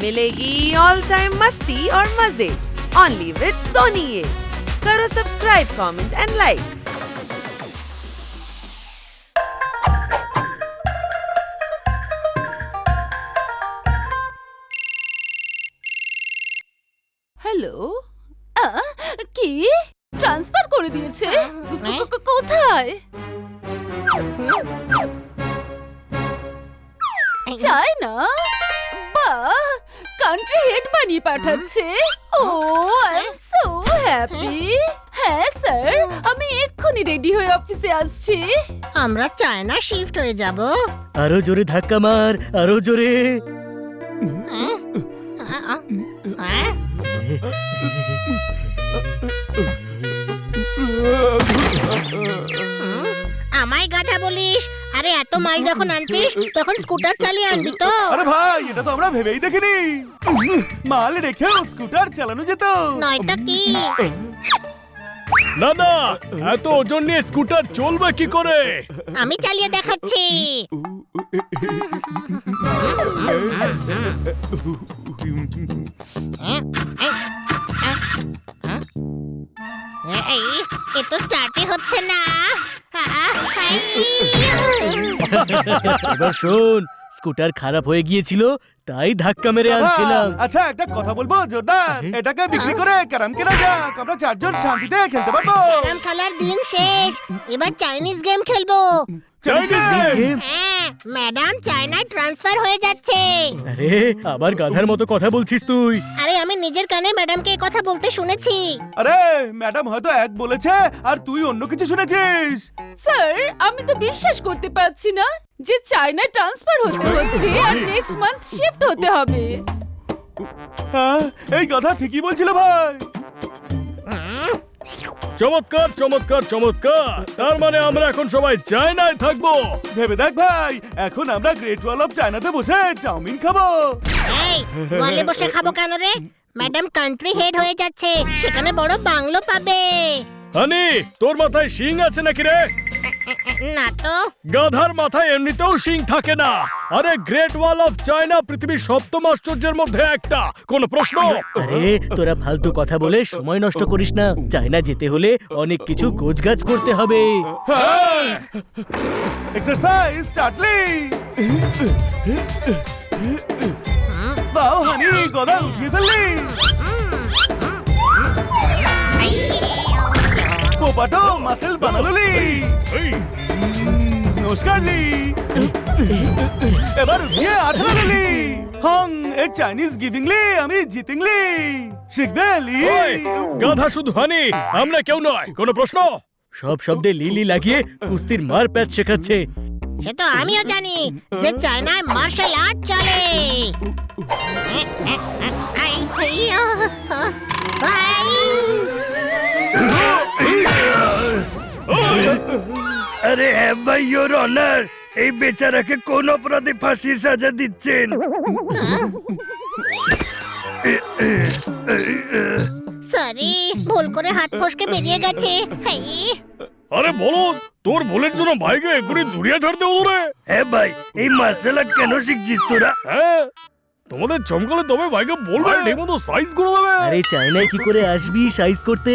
मिलेगी all time मस्ती और मजे ओनली विद सोनी ये। करो subscribe, comment and like. Hello, কি ট্রান্সফার করে দিয়েছে? কোথায়? চায়না? বাহ, কান্ট্রি হেড বানিয়ে পাঠাচ্ছে। ও আই এম সো হ্যাপি। হ্যাঁ স্যার, আমি এক্ষুনি রেডি হয়ে অফিসে আসছি। আমরা চায়না শিফট হয়ে যাব। আরো জোরে ধাক্কা মার, আরো জোরে। আমায় গাধা বলিস? আরে এত মাল যখন আনছিস তখন স্কুটার চালিয়ে আনবি তো। আরে ভাই, এটা তো আমরা ভেবেই দেখিনি। মাল রেখেও স্কুটার চালানো যেত। নয়টা কি? না না, এত ওজন নিয়ে স্কুটার চলবে কি করে? আমি চালিয়ে দেখাচ্ছি। এ তো স্টার্টই হচ্ছে না। এবার শোন, স্কুটার খারাপ হয়ে গিয়েছিল তাই ধাক্কা মেরে আনছিলাম। আচ্ছা, একটা কথা বলবো জোরদার, এটাকে বিক্রি করে ক্যারাম কেনা যাক। আমরা চারজন শান্তিতে খেলতে পারবো। ক্যারাম খেলার দিন শেষ, এবার চাইনিজ গেম খেলবো। Chinese game? হ্যাঁ, ম্যাডাম চায়নায় ট্রান্সফার হয়ে যাচ্ছে। আরে আবার গাধার মতো কথা বলছিস তুই। আরে আমি নিজের কানে ম্যাডামকে এই কথা বলতে শুনেছি। আরে ম্যাডাম হয়তো এক বলেছে আর তুই অন্য কিছু শুনেছিস। স্যার, আমি তো বিশ্বাস করতে পারছি না যে চায়না ট্রান্সফার হতে হচ্ছে আর নেক্সট মান্থ শিফট হতে হবে। হ্যাঁ, এই কথা ঠিকই বলছিল ভাই। চমৎকার চমৎকার চমৎকার, তার মানে আমরা এখন সবাই চায়নায় থাকবো। ভেবে দেখ ভাই, এখন আমরা গ্রেট ওয়াল অফ চায়নাতে বসে চাউমিন খাবো। এই ওয়ালে বসে খাবো কেন রে? ম্যাডাম কান্ট্রি হেড হয়ে যাচ্ছে, সেখানে বড় বাংলো পাবে। হানি, তোর মাথায় শিং আছে নাকি রে? না তো। গাধার মাথায় এমনিতেও শিং থাকে না। আরে গ্রেট ওয়াল অফ চায়না পৃথিবীর 7ম আশ্চর্যের মধ্যে একটা, কোনো প্রশ্ন? আরে তোরা ফালতু কথা বলে সময় নষ্ট করিস না। চায়না যেতে হলে অনেক কিছু গোছগাছ করতে হবে। এক্সারসাইজ স্টার্টলি। বাও হানি, গদা উঠিয়ে ফেললি। পোপাটো মাসেল বানালি। এই, নমস্কার লি। এবার উঠিয়ে আঠা লি। হং এ চাইনিজ গিভিংলি, আমি জিতিংলি। শিখবে লি। ওই, গাধা শুধু হানি, আমরা কেউ নয়, কোনো প্রশ্ন? সব শব্দে লিলি লাগিয়ে কুস্তির মার প্যাচ শেখাচ্ছে। সে তো আমিও জানি যে চায়নায় মার্শাল আর্ট চলে। আরে হ্যাঁ ভাই, ইওর অনার, এই বেচারাকে কোন অপরাধে ফাঁসির সাজা দিচ্ছেন? সরি, ভুল করে হাত ফসকে বেরিয়ে গেছে। আরে বলো, তোর ভুলের জন্য ভাইকে এক্ষুনি ধুরিয়া ছাড়তে হলো রে। হ্যাঁ ভাই, এই মার্শাল আর্ট কেন শিখছিস তোরা? হ্যাঁ, তোমাদের চমকালে তবে ভাইকে বলবে ঠিক মতো সাইজ করে দেবে। আরে চায়নায় কি করে আসবি সাইজ করতে?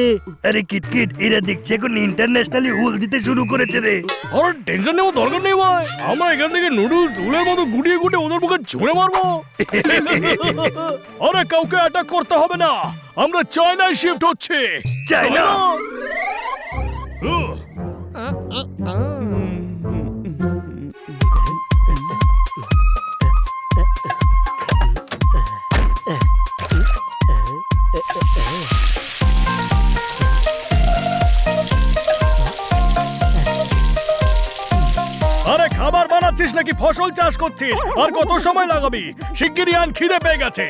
আরে কিটকিট, এরা দেখছে এখন ইন্টারন্যাশনালি হুল দিতে শুরু করেছে রে। আরে টেনশন নেওয়ার দরকার নেই ভাই, আমরা এখান থেকে নুডলস হুলের মতো গুটিয়ে গুটিয়ে ওদের মুখে ছুঁড়ে মারবো। আরে কাউকে অ্যাটাক করতে হবে না, আমরা চায়নায় শিফট হচ্ছে। চায়না? আরে খাবার বানাচ্ছিস নাকি ফসল চাষ করছিস? আর কত সময় লাগাবি? শিগগিরই আন, খিদে পেয়ে গেছে।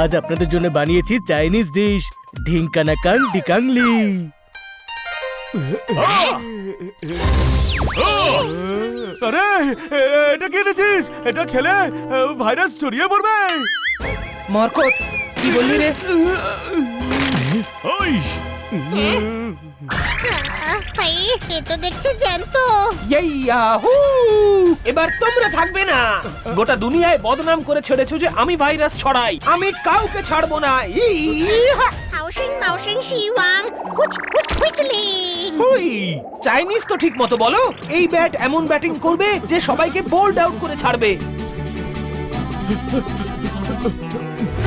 আজ আপনাদের জন্য বানিয়েছি চাইনিজ ডিশ ঢিঙ্কানাকাং ডিকাংলি। আরে এটা কি এনেছিস? এটা খেলে ভাইরাস ছড়িয়ে পড়বে। মরকট, কি বললি রে? ওই, ভাই এ তো দেখছি জ্যান্ত। ইয়াহু! এবার তোমরা থাকবে না। গোটা দুনিয়ায় বদনাম করে ছেড়েছো যে আমি ভাইরাস ছড়াই। আমি কাউকে ছাড়বো না। ইহা! হাউসিং মাউসিং শিওয়াং হুচ হুচ হুচলি। হুই! চাইনিজ তো ঠিক মতো বলো। এই ব্যাট এমন ব্যাটিং করবে যে সবাইকে বোল্ড আউট করে ছাড়বে।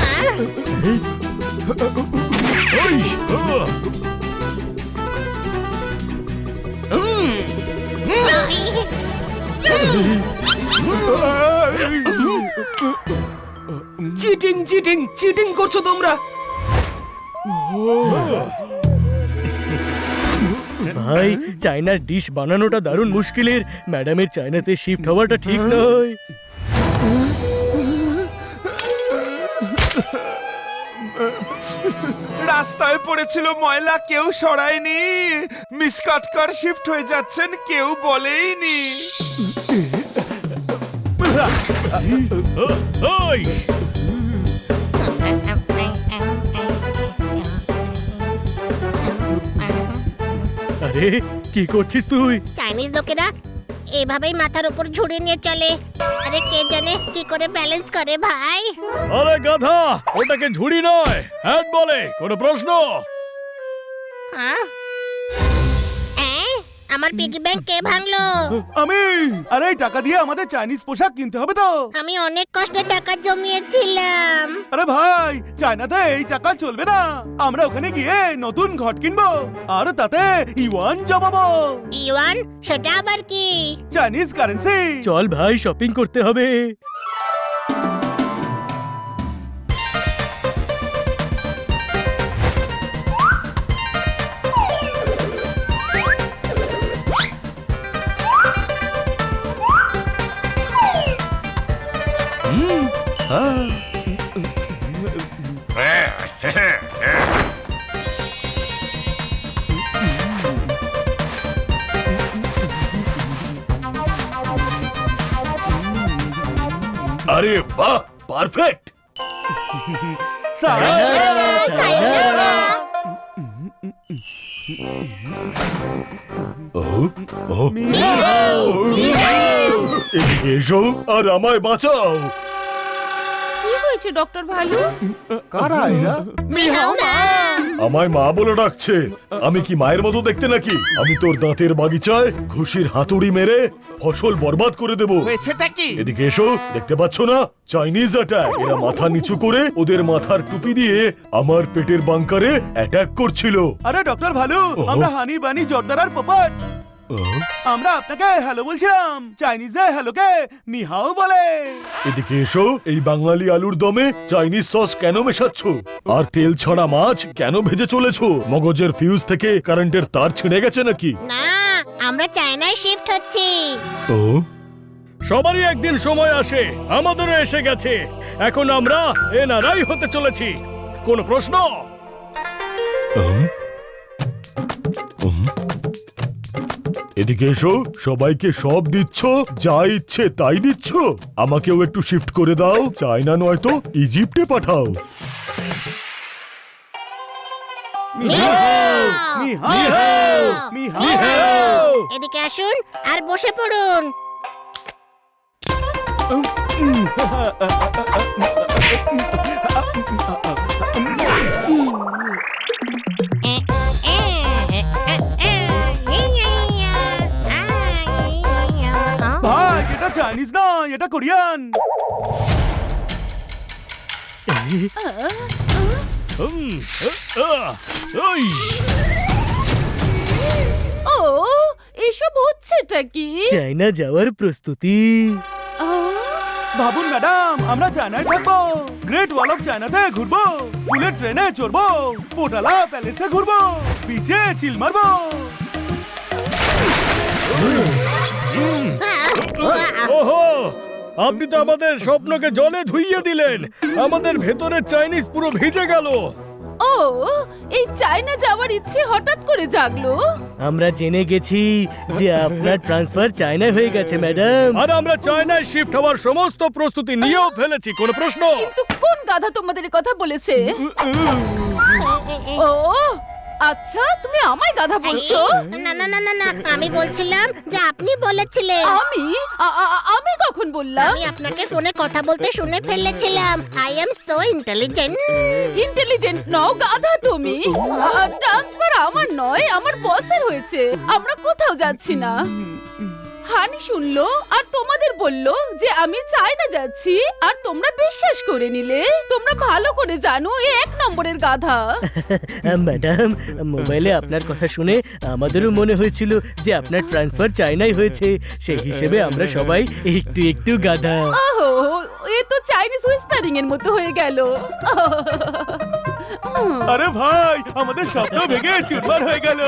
হ্যাঁ? চিটিং চিটিং চিটিং করছো তোমরা। ভাই চায়নার ডিশ বানানোটা দারুণ মুশকিলের। ম্যাডামের চায়নাতে শিফট হওয়াটা ঠিক নয়। রাস্তায় পড়েছিল ময়লা, কেউ সরায়নি। মিস কাটকার শিফট হয়ে যাচ্ছেন, কেউ বলেইনি। ওই আরে কি করছিস তুই? চাইনিজ লোকেরা এভাবেই মাথার উপর ঝুড়ি নিয়ে চলে। আরে কে জানে কি করে ব্যালেন্স করে ভাই। আরে গাধা, ওটাকে ঝুড়ি নয় হ্যাট বলে। কোনো প্রশ্ন? হ্যাঁ? আমার পিগি ব্যাংক কে ভাঙলো? আমি। আরে এই টাকা দিয়ে আমাদের চাইনিজ পোশাক কিনতে হবে তো। আমি অনেক কষ্টে টাকা জমিয়েছিলাম। আরে ভাই, চায়নাতে এই টাকা চলবে না। আমরা ওখানে গিয়ে নতুন ঘট কিনবো আর তাতে ইউয়ান জমাবো। ইউয়ান সেটা আবার কি? Chinese currency. চল ভাই শপিং করতে হবে। আরে বাহ, পারফেক্ট। এদিকে এসো আর আমায় বাঁচাও। কি হয়েছে ডক্টর ভালু? কারা এরা? মিহাও না। আমায় মা বলে ডাকছে। আমি কি মায়ের মতো দেখতে নাকি? আমি তোর দাঁতের বাগিচায় ঘুষির হাতুড়ি মেরে ফসল বরবাদ করে দেব। হয়েছেটা কি? এদিকে এসো, দেখতে পাচ্ছ না? Chinese attack. এরা মাথা নিচু করে ওদের মাথার টুপি দিয়ে আমার পেটের বাংকারে অ্যাটাক করছিল। আরে ডক্টর ভালু, আমরা হানি বানি জর্দারার পোপট। আমরা আপনাকে হ্যালো বলছিলাম। চাইনিজে হ্যালোকে মিহাও বলে। এদিকে এসো, এই বাঙালি আলুর দমে চাইনিজ সস কেন মেশাচ্ছ? আর তেল ছাড়া মাছ কেন ভেজে চলেছো? মগজের ফিউজ থেকে কারেন্টের তার ছিঁড়ে গেছে নাকি? না, আমরা চায়নায় শিফট হচ্ছি। ও, সবারই একদিন সময় আসে, আমাদেরও এসে গেছে। এখন আমরা এনআরআই হতে চলেছি। কোনো প্রশ্ন? এদিকে এসো, সবাইকে সব দিচ্ছ, যা ইচ্ছে তাই দিচ্ছ। আমাকেও একটু শিফট করে দাও। চায়না নয়তো ইজিপ্টে পাঠাও। এদিকে আসুন আর বসে পড়ুন। ভাই, এটা চাইনিজ নয়, এটা কোরিয়ান। ও, এসব হচ্ছেটা কি? চায়না যাওয়ার প্রস্তুতি। ভাবুন ম্যাডাম, আমরা চায়নায় থাকবো। গ্রেট ওয়াল অফ চায়নাতে ঘুরবো, বুলেট ট্রেনে চড়বো, পোটালা প্যালেসে ঘুরবো, বিচে চিল মারবো। ওহো, আপনি তো আমাদের স্বপ্নকে জলে ধুইয়ে দিলেন। আমাদের ভেতরের চাইনিজ পুরো ভিজে গেল। ও, এই চায়না যাওয়ার ইচ্ছে হঠাৎ করে জাগলো। আমরা জেনে গেছি যে আপনার ট্রান্সফার চায়নায় হয়ে গেছে ম্যাডাম। আর আমরা চায়নায় শিফট হওয়ার সমস্ত প্রস্তুতি নিয়েও ফেলেছি। কোনো প্রশ্ন? কিন্তু কোন গাধা তোমাদের এ কথা বলেছে? ও, আচ্ছা তুমি আমায় গাধা বলছো? না না না না না, আমি বলছিলাম যে আপনি বলেছিলেন। আমি কখন বললাম? আমি আপনাকে ফোনে কথা বলতে শুনে ফেলেছিলাম। I am so intelligent. Intelligent নও, গাধা তুমি। ট্রান্সফার আমার নয়, আমার বসের হয়েছে। আমরা কোথাও যাচ্ছি না। হানি শুনলো আর তোমাদের বললো যে আমি চায়না যাচ্ছি, আর তোমরা বিশ্বাস করে নিলে। তোমরা ভালো করে জানো এ 1 নম্বরের গাধা। ম্যাডাম, মোবাইলে আপনার কথা শুনে আমাদেরও মনে হয়েছিল যে আপনার ট্রান্সফার চায়নায় হয়েছে। সেই হিসেবে আমরা সবাই একটু একটু গাধা। ওহো, এ তো চাইনিজ হুইসপারিং এর মতো হয়ে গেল। আরে ভাই, আমাদের স্বপ্ন ভেঙে চুরমার হয়ে গেল।